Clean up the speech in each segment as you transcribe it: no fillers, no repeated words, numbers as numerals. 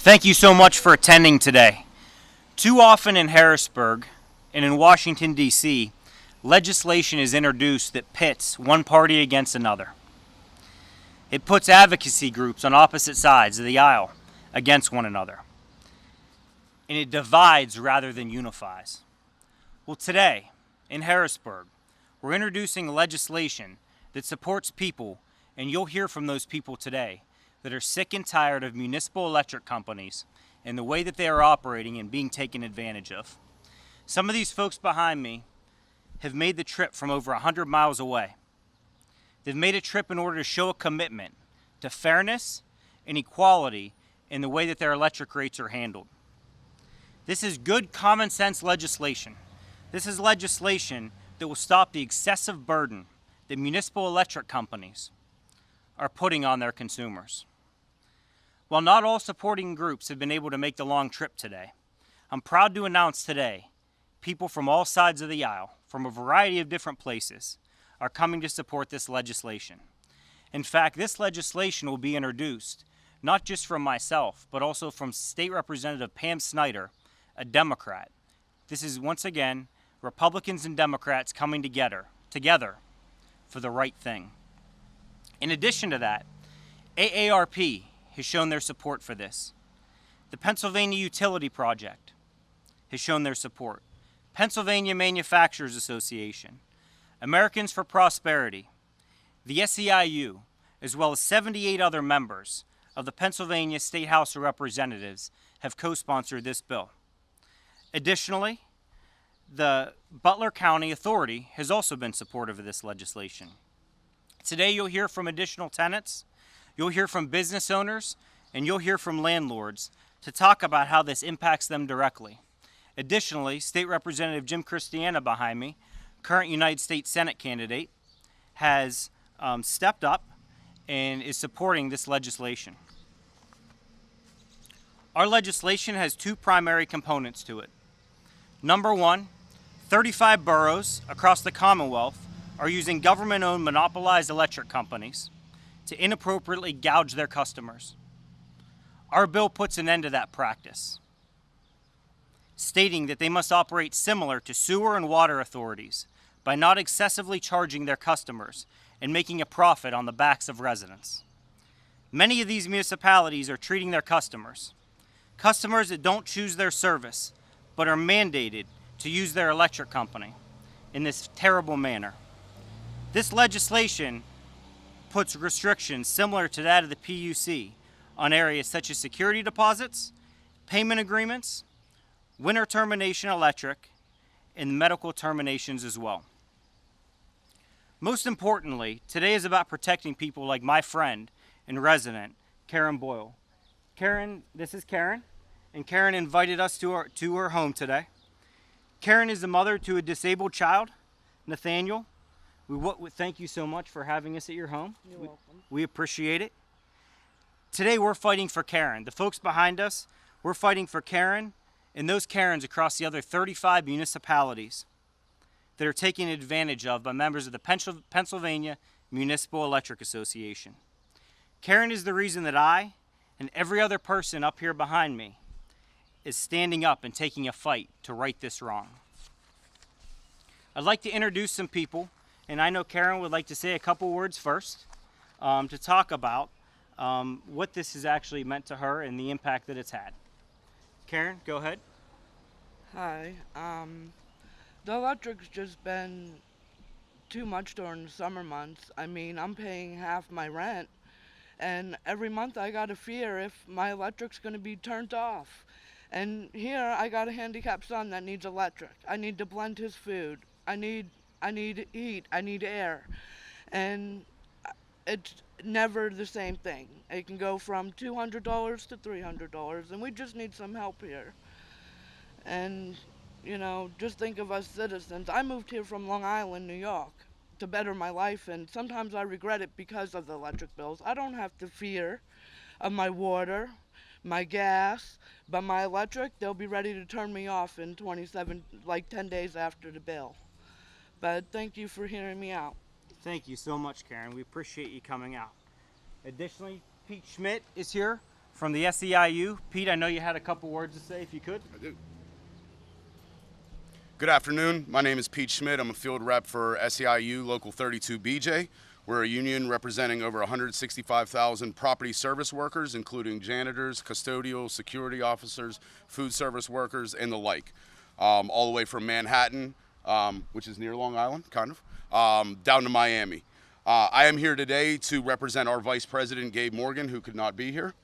Thank you so much for attending today. Too often in Harrisburg and in Washington, D.C., legislation is introduced that pits one party against another. It puts advocacy groups on opposite sides of the aisle against one another. And it divides rather than unifies. Well, today, in Harrisburg, we're introducing legislation that supports people, and you'll hear from those people today, that are sick and tired of municipal electric companies and the way that they are operating and being taken advantage of. Some of these folks behind me have made the trip from over 100 miles away. They've made a trip in order to show a commitment to fairness and equality in the way that their electric rates are handled. This is good common sense legislation. This is legislation that will stop the excessive burden that municipal electric companies are putting on their consumers. While not all supporting groups have been able to make the long trip today, I'm proud to announce today people from all sides of the aisle, from a variety of different places, are coming to support this legislation. In fact, this legislation will be introduced not just from myself, but also from State Representative Pam Snyder, a Democrat. This is, once again, Republicans and Democrats coming together for the right thing. In addition to that, AARP has shown their support for this. The Pennsylvania Utility Project has shown their support. Pennsylvania Manufacturers Association, Americans for Prosperity, the SEIU, as well as 78 other members of the Pennsylvania State House of Representatives have co-sponsored this bill. Additionally, the Butler County Authority has also been supportive of this legislation. Today you'll hear from additional tenants, you'll hear from business owners, and you'll hear from landlords to talk about how this impacts them directly. Additionally, State Representative Jim Christiana behind me, current United States Senate candidate, has stepped up and is supporting this legislation. Our legislation has two primary components to it. Number one, 35 boroughs across the Commonwealth are using government-owned monopolized electric companies to inappropriately gouge their customers. Our bill puts an end to that practice, stating that they must operate similar to sewer and water authorities by not excessively charging their customers and making a profit on the backs of residents. Many of these municipalities are treating their customers that don't choose their service, but are mandated to use their electric company in this terrible manner. This legislation puts restrictions similar to that of the PUC on areas such as security deposits, payment agreements, winter termination electric, and medical terminations as well. Most importantly, today is about protecting people like my friend and resident, Karen Boyle. Karen, this is Karen, and Karen invited us to her home today. Karen is the mother to a disabled child, Nathaniel. We thank you so much for having us at your home. You're welcome. We appreciate it. Today we're fighting for Karen. The folks behind us, we're fighting for Karen and those Karens across the other 35 municipalities that are taken advantage of by members of the Pennsylvania Municipal Electric Association. Karen is the reason that I and every other person up here behind me is standing up and taking a fight to right this wrong. I'd like to introduce some people, and I know Karen would like to say a couple words first to talk about what this has actually meant to her and the impact that it's had. Karen, go ahead. Hi. The electric's just been too much during the summer months. I mean, I'm paying half my rent, and every month I got to fear if my electric's going to be turned off. And here I got a handicapped son that needs electric. I need to blend his food. I need heat. I need air. And it's never the same thing. It can go from $200 to $300, and we just need some help here. And, you know, just think of us citizens. I moved here from Long Island, New York, to better my life, and sometimes I regret it because of the electric bills. I don't have to fear of my water, my gas, but my electric, they'll be ready to turn me off in 10 days after the bill. But thank you for hearing me out. Thank you so much, Karen. We appreciate you coming out. Additionally, Pete Schmidt is here from the SEIU. Pete, I know you had a couple words to say, if you could. I do. Good afternoon. My name is Pete Schmidt. I'm a field rep for SEIU Local 32 BJ. We're a union representing over 165,000 property service workers, including janitors, custodial, security officers, food service workers, and the like, all the way from Manhattan, which is near Long Island, kind of, down to Miami. I am here today to represent our Vice President, Gabe Morgan, who could not be here.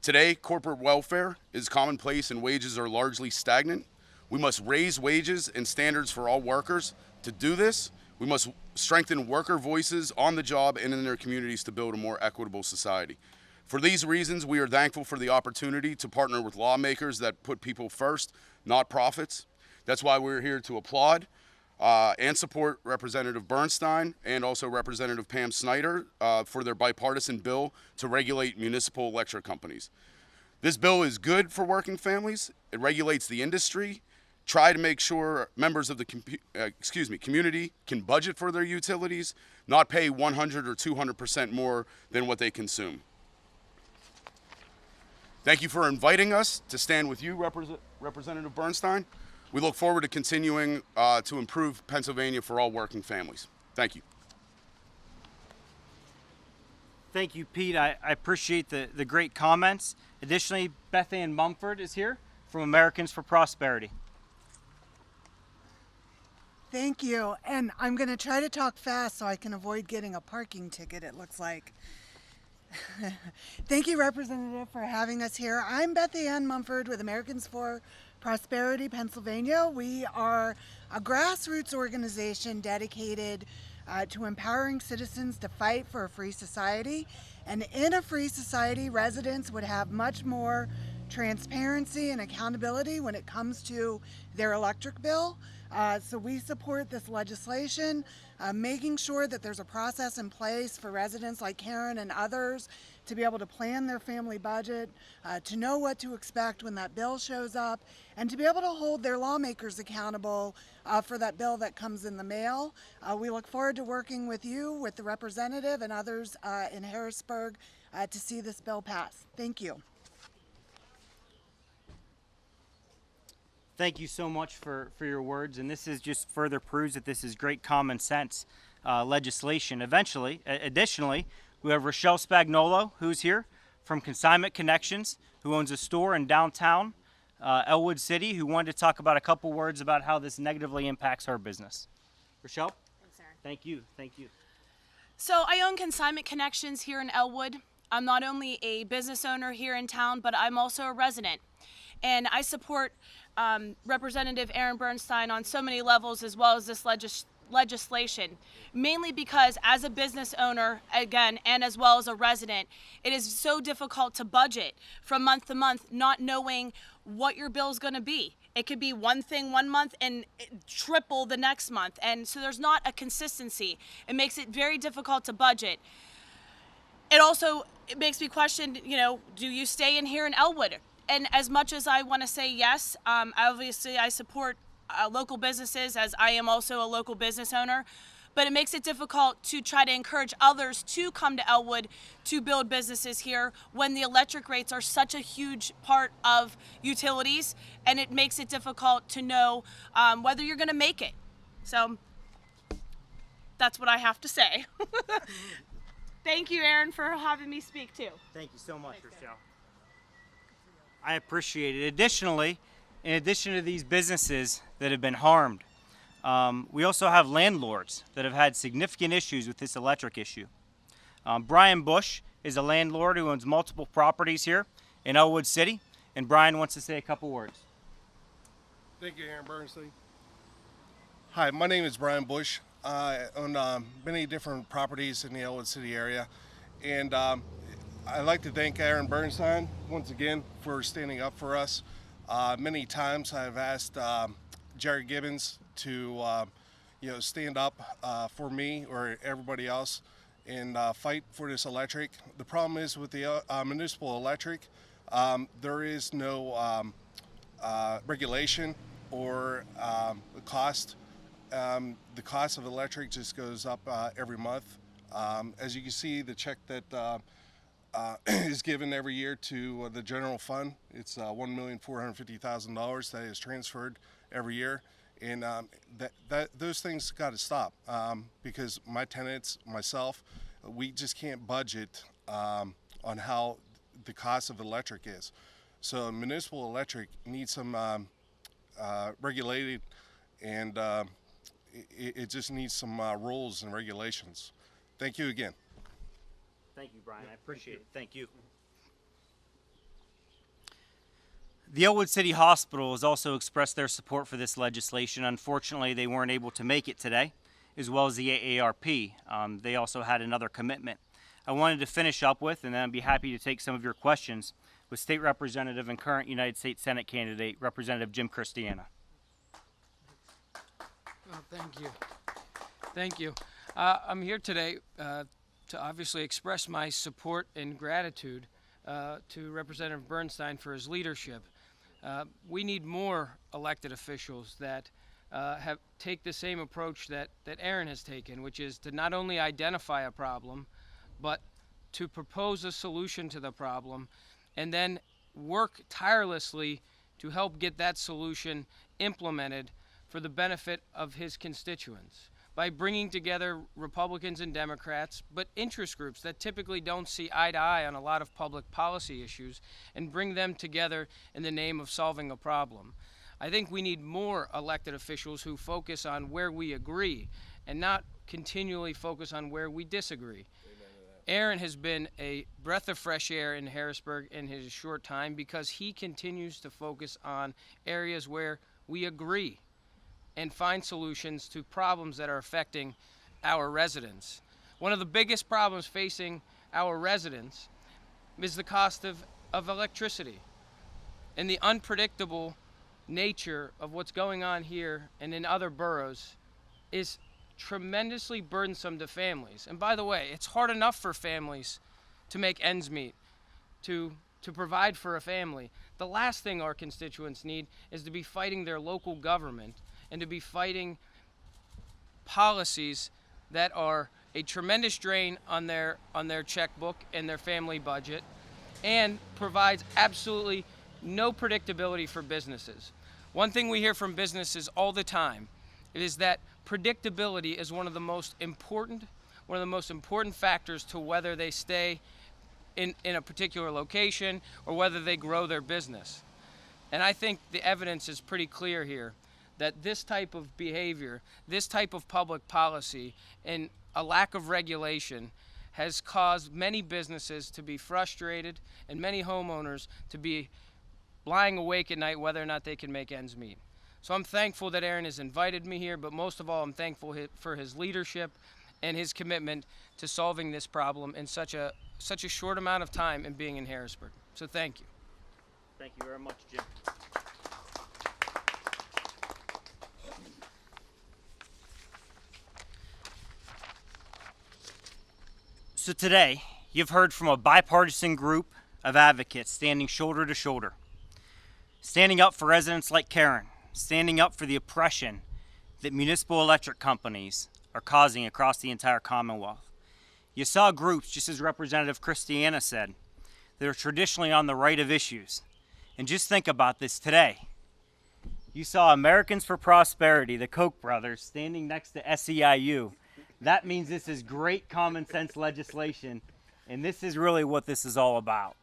Today, corporate welfare is commonplace and wages are largely stagnant. We must raise wages and standards for all workers. To do this, we must strengthen worker voices on the job and in their communities to build a more equitable society. For these reasons, we are thankful for the opportunity to partner with lawmakers that put people first, not profits. That's why we're here to applaud and support Representative Bernstine and also Representative Pam Snyder for their bipartisan bill to regulate municipal electric companies. This bill is good for working families. It regulates the industry. Try to make sure members of the community can budget for their utilities, not pay 100 or 200% more than what they consume. Thank you for inviting us to stand with you, Representative Bernstine. We look forward to continuing to improve Pennsylvania for all working families. Thank you. Thank you, Pete. I appreciate the great comments. Additionally, Beth Ann Mumford is here from Americans for Prosperity. Thank you. And I'm going to try to talk fast so I can avoid getting a parking ticket, it looks like. Thank you, Representative, for having us here. I'm Beth Ann Mumford with Americans for Prosperity, Pennsylvania. We are a grassroots organization dedicated to empowering citizens to fight for a free society. And in a free society, residents would have much more transparency and accountability when it comes to their electric bill. So we support this legislation, making sure that there's a process in place for residents like Karen and others to be able to plan their family budget, to know what to expect when that bill shows up, and to be able to hold their lawmakers accountable for that bill that comes in the mail. We look forward to working with you, with the representative and others in Harrisburg to see this bill pass. Thank you. Thank you so much for your words, and this is just further proves that this is great common sense legislation. Additionally, we have Rochelle Spagnolo, who's here from Consignment Connections, who owns a store in downtown Ellwood City, who wanted to talk about a couple words about how this negatively impacts our business. Rochelle? Thanks, Aaron. Thank you. Thank you. So I own Consignment Connections here in Ellwood. I'm not only a business owner here in town, but I'm also a resident. And I support Representative Aaron Bernstine on so many levels, as well as this legislation, mainly because as a business owner, again, and as well as a resident, it is so difficult to budget from month to month, not knowing what your bill is going to be. It could be one thing one month and triple the next month. And so there's not a consistency. It makes it very difficult to budget. It makes me question, do you stay in here in Ellwood? And as much as I want to say yes, obviously I support local businesses, as I am also a local business owner, but it makes it difficult to try to encourage others to come to Ellwood to build businesses here when the electric rates are such a huge part of utilities, and it makes it difficult to know whether you're going to make it. So that's what I have to say. Thank you, Aaron, for having me speak too. Thank you so much, Rochelle. I appreciate it. Additionally, in addition to these businesses that have been harmed, we also have landlords that have had significant issues with this electric issue. Brian Bush is a landlord who owns multiple properties here in Ellwood City, and Brian wants to say a couple words. Thank you, Aaron Bernstein. Hi, my name is Brian Bush. I own many different properties in the Ellwood City area, and I'd like to thank Aaron Bernstein once again for standing up for us. Many times I've asked Jerry Gibbons to stand up for me or everybody else and fight for this electric. The problem is with the municipal electric, there is no regulation or the cost. The cost of electric just goes up every month. As you can see, the check that is given every year to the general fund. It's $1,450,000 that is transferred every year, and those things got to stop because my tenants, myself, we just can't budget on how the cost of electric is. So municipal electric needs some regulated, and it just needs some rules and regulations. Thank you again. Thank you, Brian. I appreciate it. Thank you. The Ellwood City Hospital has also expressed their support for this legislation. Unfortunately, they weren't able to make it today, as well as the AARP. They also had another commitment. I wanted to finish up with, and then I'd be happy to take some of your questions, with State Representative and current United States Senate candidate, Representative Jim Christiana. Oh, thank you. Thank you. I'm here today to obviously express my support and gratitude to Representative Bernstine for his leadership. We need more elected officials that take the same approach that Aaron has taken, which is to not only identify a problem, but to propose a solution to the problem and then work tirelessly to help get that solution implemented for the benefit of his constituents by bringing together Republicans and Democrats, but interest groups that typically don't see eye to eye on a lot of public policy issues, and bring them together in the name of solving a problem. I think we need more elected officials who focus on where we agree and not continually focus on where we disagree. Aaron has been a breath of fresh air in Harrisburg in his short time because he continues to focus on areas where we agree and find solutions to problems that are affecting our residents. One of the biggest problems facing our residents is the cost of electricity and the unpredictable nature of what's going on here and in other boroughs is tremendously burdensome to families. And by the way, it's hard enough for families to make ends meet, to provide for a family. The last thing our constituents need is to be fighting their local government and to be fighting policies that are a tremendous drain on their checkbook and their family budget, and provides absolutely no predictability for businesses. One thing we hear from businesses all the time is that predictability is one of the most important factors to whether they stay in a particular location or whether they grow their business. And I think the evidence is pretty clear here that this type of behavior, this type of public policy, and a lack of regulation has caused many businesses to be frustrated and many homeowners to be lying awake at night whether or not they can make ends meet. So I'm thankful that Aaron has invited me here, but most of all, I'm thankful for his leadership and his commitment to solving this problem in such a short amount of time and being in Harrisburg. So thank you. Thank you very much, Jim. So today, you've heard from a bipartisan group of advocates standing shoulder to shoulder, standing up for residents like Karen, standing up for the oppression that municipal electric companies are causing across the entire Commonwealth. You saw groups, just as Representative Christiana said, that are traditionally on the right of issues. And just think about this today. You saw Americans for Prosperity, the Koch brothers, standing next to SEIU. That means this is great common sense legislation, and this is really what this is all about.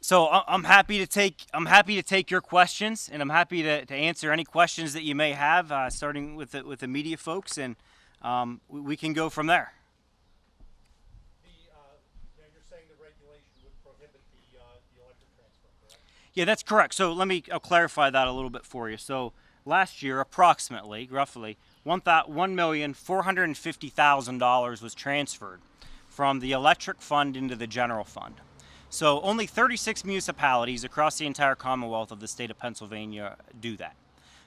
So I'm happy to take your questions, and I'm happy to answer any questions that you may have, starting with the media folks, and we can go from there. You're saying the regulation would prohibit the electric transfer, correct? Yeah, that's correct. So I'll clarify that a little bit for you. So last year, roughly, $1,450,000 was transferred from the electric fund into the general fund. So only 36 municipalities across the entire Commonwealth of the state of Pennsylvania do that.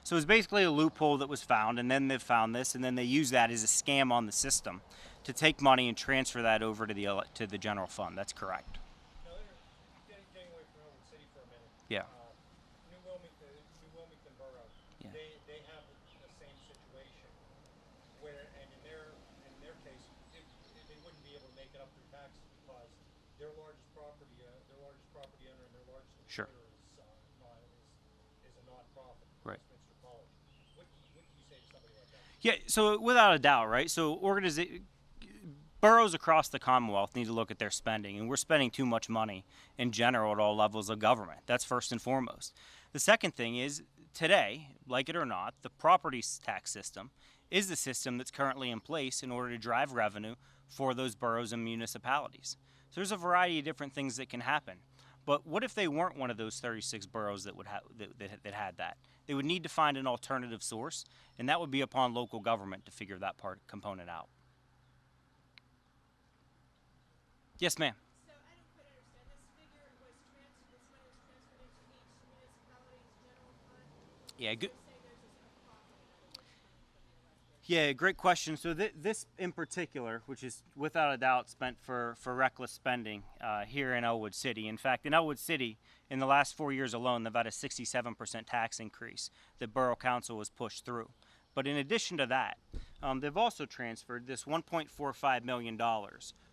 So it's basically a loophole that was found, and then they found this, and then they use that as a scam on the system to take money and transfer that over to the general fund. That's correct. Now, getting away from Ellwood City for a minute. Yeah. New Wilmington Borough. Yeah. They have the same situation where, and in their their largest property owner and their largest Sure. employer is a nonprofit, Right. Westminster College. What do you say to somebody like that? Yeah, so without a doubt, right? So boroughs across the Commonwealth need to look at their spending, and we're spending too much money in general at all levels of government. That's first and foremost. The second thing is today, like it or not, the property tax system is the system that's currently in place in order to drive revenue for those boroughs and municipalities. So there's a variety of different things that can happen. But what if they weren't one of those 36 boroughs that would that had that? They would need to find an alternative source, and that would be upon local government to figure that component out. Yes, ma'am. So I don't quite understand. This figure was this money was transferred into each municipality's general fund. Yeah, good. You're saying there's just a profit, in other words, from your residents. Yeah, great question. So this in particular, which is without a doubt spent for reckless spending here in Ellwood City. In fact, in Ellwood City, in the last 4 years alone, they've had a 67% tax increase that Borough Council has pushed through. But in addition to that, they've also transferred this $1.45 million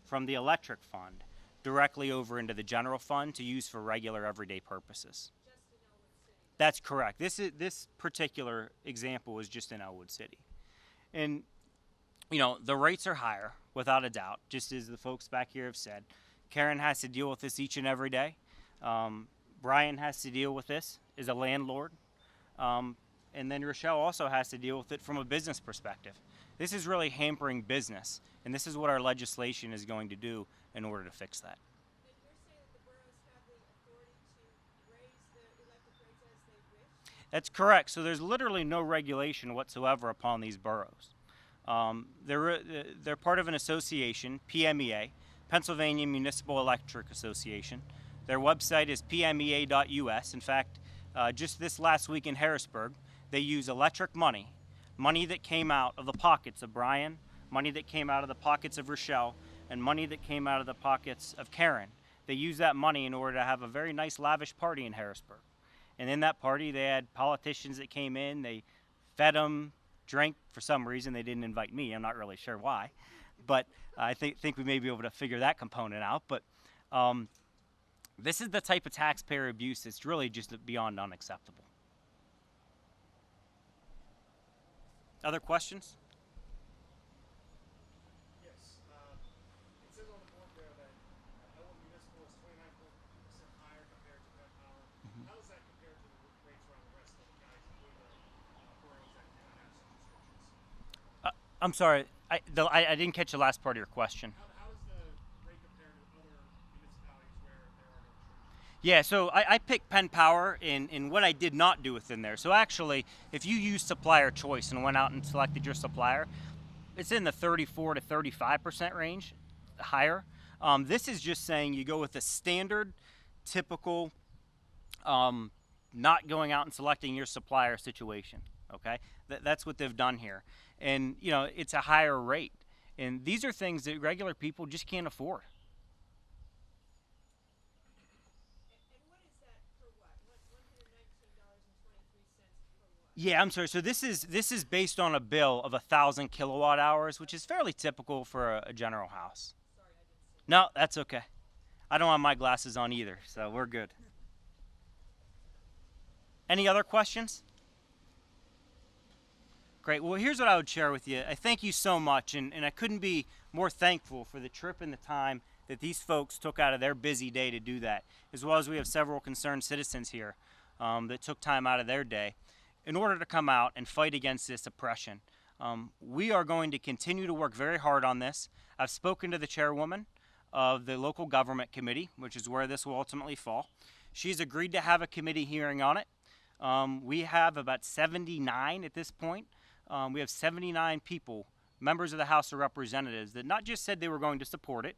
from the electric fund directly over into the general fund to use for regular everyday purposes. Just in Ellwood City. That's correct. This particular example is just in Ellwood City. And, you know, the rates are higher, without a doubt, just as the folks back here have said. Karen has to deal with this each and every day. Brian has to deal with this as a landlord. And then Rochelle also has to deal with it from a business perspective. This is really hampering business, and this is what our legislation is going to do in order to fix that. And you're saying that the boroughs have the authority to raise the electric rates as they wish? That's correct. So there's literally no regulation whatsoever upon these boroughs. They're part of an association, PMEA, Pennsylvania Municipal Electric Association. Their website is pmea.us. In fact, just this last week in Harrisburg, they use electric money that came out of the pockets of Brian, money that came out of the pockets of Rochelle, and money that came out of the pockets of Karen. They used that money in order to have a very nice lavish party in Harrisburg. And in that party, they had politicians that came in, they fed them, drank. For some reason, they didn't invite me. I'm not really sure why. But I think we may be able to figure that component out. But this is the type of taxpayer abuse that's really just beyond unacceptable. Other questions? Yes. It says on the board there that Ellwood Municipal is 29.2% higher compared to Penn Power. How does that compare to the rates around the rest of the counties, including the boroughs that do not have such restrictions? I'm sorry, I didn't catch the last part of your question. How does the rate compare to other municipalities where there are no restrictions? Yeah, so I picked Penn Power in what I did not do within there. So actually, if you use supplier choice and went out and selected your supplier, it's in the 34 to 35% range, higher. This is just saying you go with the standard, typical, not going out and selecting your supplier situation. Okay, that's what they've done here, and you know it's a higher rate, and these are things that regular people just can't afford. And what is that per what? $119.23 per what? Yeah, I'm sorry. So this is based on a bill of 1,000 kilowatt hours, which is fairly typical for a general house. Sorry, I didn't see. No, that's okay. I don't have my glasses on either, so we're good. Any other questions? Great. Well, here's what I would share with you. I thank you so much, and I couldn't be more thankful for the trip and the time that these folks took out of their busy day to do that, as well as we have several concerned citizens here that took time out of their day in order to come out and fight against this oppression. We are going to continue to work very hard on this. I've spoken to the chairwoman of the local government committee, which is where this will ultimately fall. She's agreed to have a committee hearing on it. We have about 79 at this point. We have 79 people, members of the House of Representatives, that not just said they were going to support it,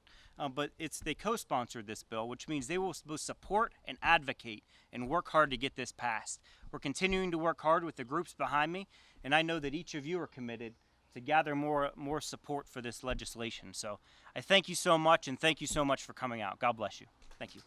but they co-sponsored this bill, which means they will both support and advocate and work hard to get this passed. We're continuing to work hard with the groups behind me, and I know that each of you are committed to gather more support for this legislation. So I thank you so much, and thank you so much for coming out. God bless you. Thank you.